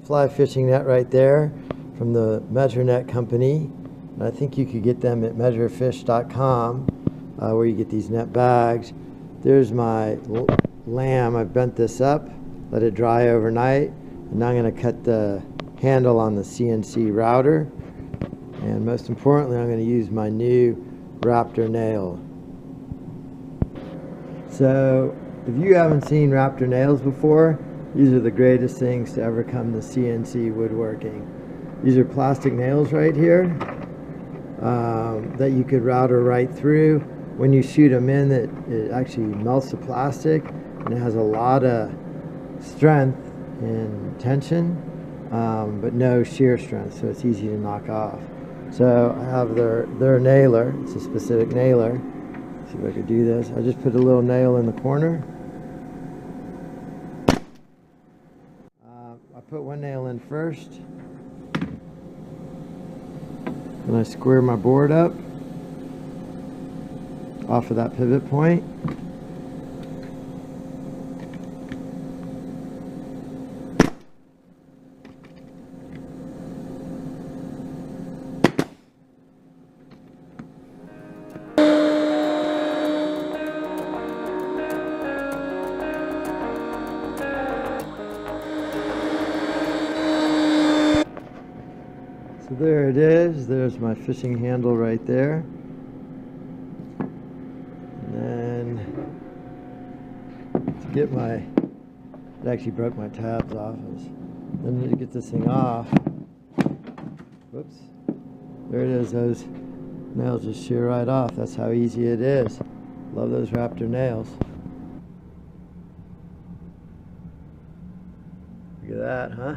fly fishing net right there from the Measure Net company. And I think you could get them at measurefish.com, where you get these net bags. There's my lamb. I've bent this up, let it dry overnight, and now I'm going to cut the handle on the CNC router. And most importantly, I'm going to use my new Raptor nail. So if you haven't seen Raptor nails before, these are the greatest things to ever come to CNC woodworking. These are plastic nails right here that you could router right through. When you shoot them in, it actually melts the plastic, and it has a lot of strength and tension, but no shear strength, so it's easy to knock off. So I have their nailer. It's a specific nailer. Let's see if I could do this. I just put a little nail in the corner. I put one nail in first, and I square my board up off of that pivot point. So there it is. There's my fishing handle right there. And then to get my, it actually broke my tabs off. Then to get this thing off, whoops, there it is. Those nails just shear right off. That's how easy it is. Love those Raptor nails. Look at that, huh?